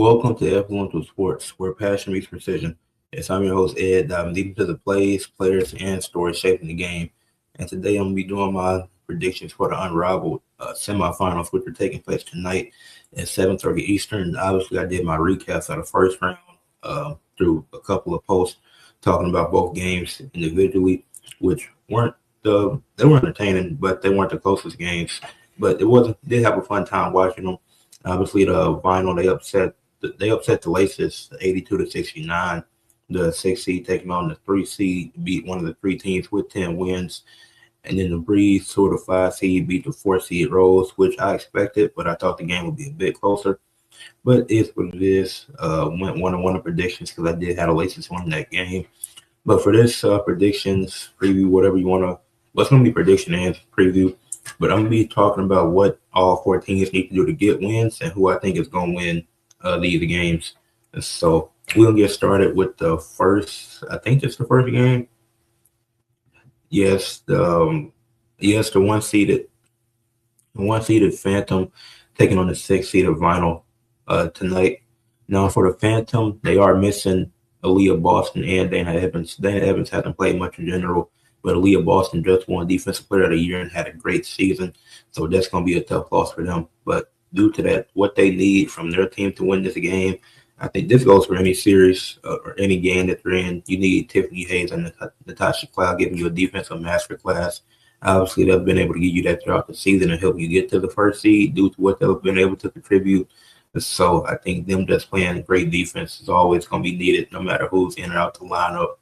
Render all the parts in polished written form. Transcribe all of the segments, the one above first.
Welcome to Ed Fluential Sports, where passion meets precision. I'm your host, Ed, diving deep into the plays, players, and stories shaping the game. And today I'm going to be doing my predictions for the Unrivaled semifinals, which are taking place tonight at 7:30 Eastern. Obviously, I did my recaps of the first round through a couple of posts talking about both games individually, which they were entertaining, but they weren't the closest games. But did have a fun time watching them. Obviously, the final they upset the Laces 82-69. The 6 seed taking on the 3 seed, beat one of the three teams with 10 wins. And then the Breeze, sort of 5 seed, beat the 4 seed Rose, which I expected, but I thought the game would be a bit closer. But it's what it is. Went 1-1 of predictions because I did have the Laces win that game. But for this predictions preview, whatever you want to, what's going to be prediction and preview. But I'm going to be talking about what all four teams need to do to get wins and who I think is going to win these games. So we'll get started with the first. I think it's the first game. Yes, the one seeded Phantom taking on the 6 seeded Vinyl tonight. Now for the Phantom, they are missing Aaliyah Boston and Dana Evans. Dana Evans hasn't played much in general, but Aaliyah Boston just won Defensive Player of the Year and had a great season. So that's going to be a tough loss for them. But due to that, what they need from their team to win this game, I think this goes for any series or any game that they're in. You need Tiffany Hayes and Natasha Cloud giving you a defensive master class. Obviously, they've been able to give you that throughout the season and help you get to the first seed due to what they've been able to contribute. So I think them just playing great defense is always going to be needed no matter who's in or out the lineup.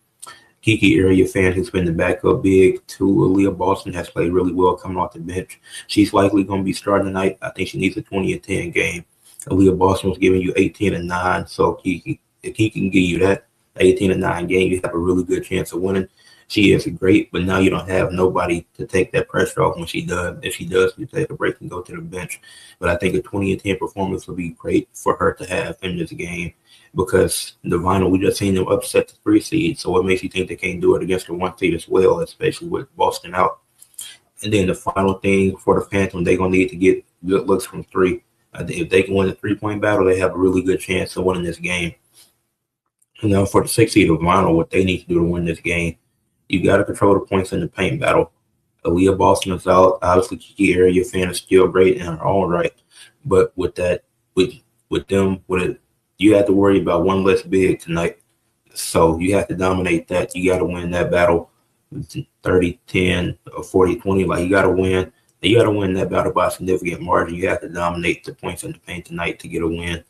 Kiki Area fan who's been the backup big to Aaliyah Boston has played really well coming off the bench. She's likely going to be starting tonight. I think she needs a 20-10 game. Aaliyah Boston was giving you 18-9, so if Kiki can give you that 18-9 game, you have a really good chance of winning. She is great, but now you don't have nobody to take that pressure off when she does. If she does, you take a break and go to the bench. But I think a 20-10 performance will be great for her to have in this game because the Vinyl, we just seen them upset the 3 seed. So what makes you think they can't do it against the 1 seed as well, especially with Boston out? And then the final thing for the Phantom, they're going to need to get good looks from three. If they can win the 3-point battle, they have a really good chance of winning this game. And now for the 6 seed of Vinyl, what they need to do to win this game, you got to control the points in the paint battle. Aaliyah Boston is out. Obviously, Kiki Area fan is still great in her own right. But with that, with it, you have to worry about one less big tonight. So you have to dominate that. You got to win that battle 30-10 or 40-20. Like you got to win. You got to win that battle by a significant margin. You have to dominate the points in the paint tonight to get a win.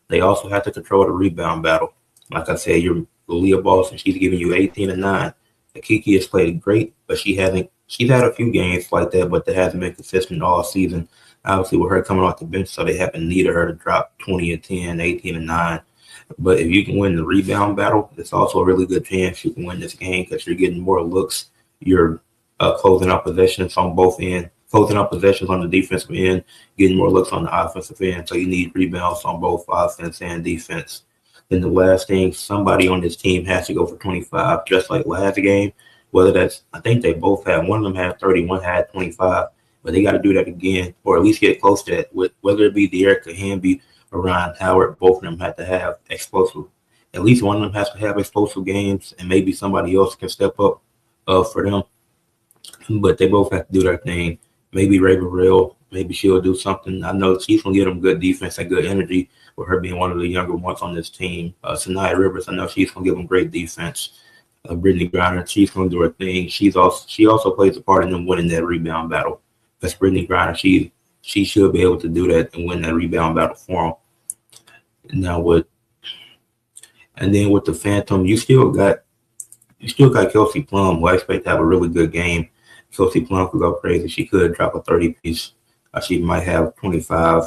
They also have to control the rebound battle. Like I said, your Aaliyah Boston, she's giving you 18-9. Kiki has played great, but she's had a few games like that, but they hasn't been consistent all season. Obviously, with her coming off the bench, so they haven't needed her to drop 20-10, 18-9. But if you can win the rebound battle, it's also a really good chance you can win this game because you're getting more looks. You're closing out possessions on both ends, closing out possessions on the defensive end, getting more looks on the offensive end. So you need rebounds on both offense and defense. Then the last thing, somebody on this team has to go for 25, just like last game. Whether that's, I think they both had, one of them had 30, one had 25, but they got to do that again, or at least get close to that. Whether it be De'Erica Hamby or Ryan Howard, both of them have to have explosive. At least one of them has to have explosive games, and maybe somebody else can step up for them. But they both have to do their thing. Maybe Raven Real, maybe she'll do something. I know she's going to get them good defense and good energy with her being one of the younger ones on this team. Sanaya Rivers, I know she's going to give them great defense. Brittany Griner, she's going to do her thing. She also plays a part in them winning that rebound battle. That's Brittany Griner. She should be able to do that and win that rebound battle for them. And then with the Phantom, you still got Kelsey Plum, who I expect to have a really good game. Kelsey Plum could go crazy. She could drop a 30-piece. She might have 25.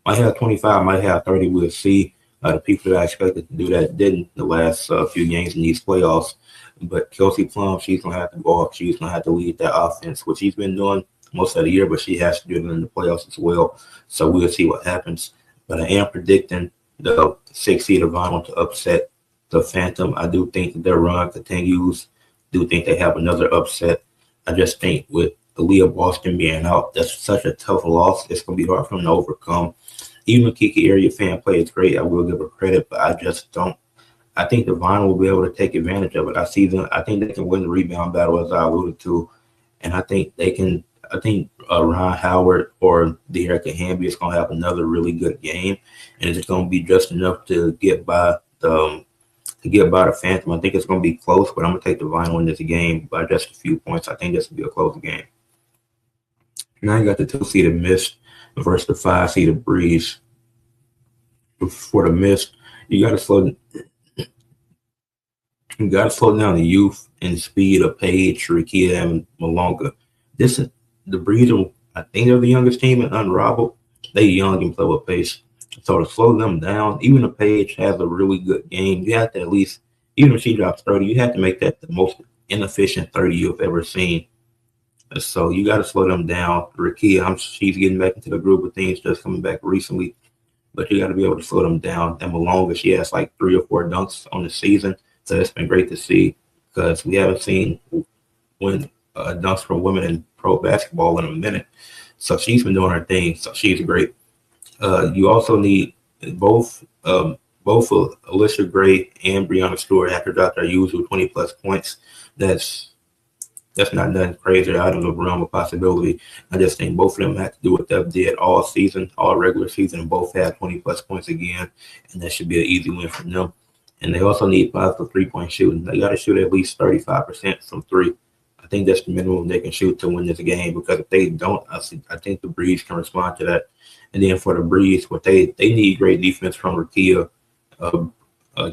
Might have 30. We'll see. The people that I expected to do that didn't the last few games in these playoffs. But Kelsey Plum, she's going to have to go up. She's going to have to lead that offense, which she's been doing most of the year, but she has to do it in the playoffs as well. So we'll see what happens. But I am predicting the 6 seed of Vinyl to upset the Phantom. I do think that their run continues. I do think they have another upset. I just think with Aaliyah Boston being out, that's such a tough loss. It's going to be hard for them to overcome. Even Kiki area fan play is great. I will give her credit, but I just don't. I think the Vine will be able to take advantage of it. I see them. I think they can win the rebound battle, as I alluded to, and I think they can. I think Ron Howard or De'Erica Hamby is going to have another really good game, and it's going to be just enough to get by the Phantom. I think it's going to be close, but I'm going to take the Vinyl in this game by just a few points. I think this will be a close game. Now you got the 2-seeded Mist versus the 5-seeded Breeze. For the Mist, you got to slow. You got to slow down the youth and speed of Page, Rikia, and Malonga. This is the Breeze. I think they're the youngest team in Unrivaled. They young and play with pace. So to slow them down, even if Page has a really good game, you have to at least, even if she drops 30, you have to make that the most inefficient 30 you've ever seen. So you got to slow them down. Rikia, she's getting back into the groove of things, just coming back recently. But you got to be able to slow them down. And Malonga, she has like 3 or 4 dunks on the season. So it's been great to see because we haven't seen dunks from women in pro basketball in a minute. So she's been doing her thing. So she's great. You also need both Alicia Gray and Brianna Stewart have to drop their usual 20-plus points. That's not nothing crazy out of the realm of possibility. I just think both of them have to do what they've did all season, all regular season, and both had 20-plus points again, and that should be an easy win for them. And they also need positive three-point shooting. They got to shoot at least 35% from three. I think that's the minimum they can shoot to win this game, because if they don't, I think the Breeze can respond to that. And then for the Breeze, they need great defense from Rakia,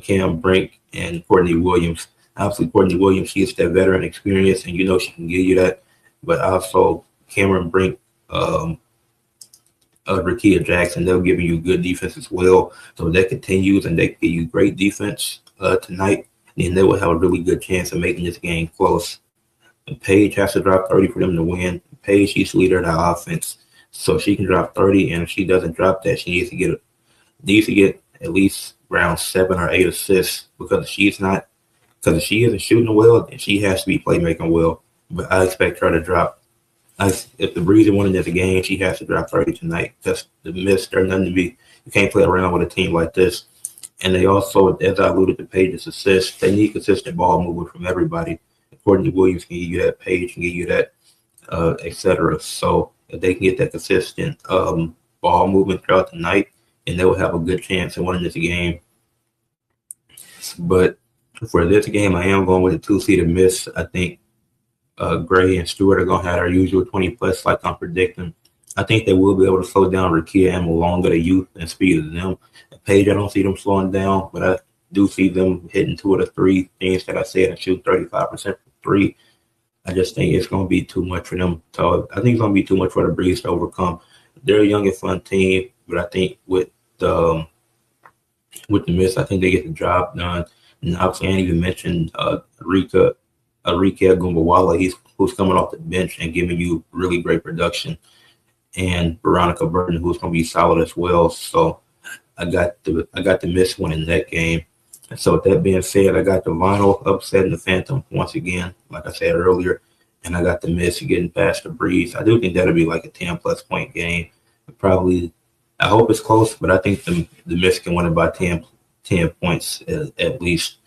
Cam Brink, and Courtney Williams. Obviously, Courtney Williams, she is that veteran experience, and she can give you that. But also Cameron Brink, Rakia Jackson, they'll give you good defense as well. So if that continues and they give you great defense tonight, then they will have a really good chance of making this game close. And Paige has to drop 30 for them to win. Paige, she's the leader of the offense. So she can drop 30, and if she doesn't drop that, she needs to get at least around 7 or 8 assists, because if she isn't shooting well, then she has to be playmaking well. But I expect her to drop. If the Breeze are winning this game, she has to drop 30 tonight. Just the Mist, there's nothing to be. You can't play around with a team like this. And they also, as I alluded to Paige's assists, they need consistent ball movement from everybody. Courtney Williams can give you that, Paige can give you that, etc. So if they can get that consistent ball movement throughout the night, and they will have a good chance of winning this game. But for this game, I am going with a 2-seeded Mist. I think Gray and Stewart are going to have their usual 20-plus, like I'm predicting. I think they will be able to slow down Rakia and Malonga, the youth and speed of them. Paige, I don't see them slowing down, but I do see them hitting 2 of the 3 things that I said and shoot 35% from 3. I just think it's going to be too much for them. So I think it's going to be too much for the Breeze to overcome. They're a young and fun team, but I think with the Mist, I think they get the job done. And obviously, I didn't even mention Arika Gumbawala, who's coming off the bench and giving you really great production, and Veronica Burton, who's going to be solid as well. So I got the Mist winning that game. And so with that being said, I got the Vinyl upsetting the Phantom once again, like I said earlier, and I got the Mist getting past the Breeze. I do think that'll be like a 10-plus point game. Probably, I hope it's close, but I think the Mist can win it by 10 points at least.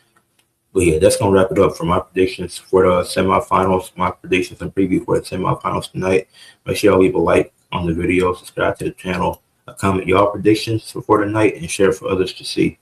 But yeah, that's going to wrap it up for my predictions for the semifinals, my predictions and preview for the semifinals tonight. Make sure y'all leave a like on the video, subscribe to the channel, comment y'all predictions for the night, and share for others to see.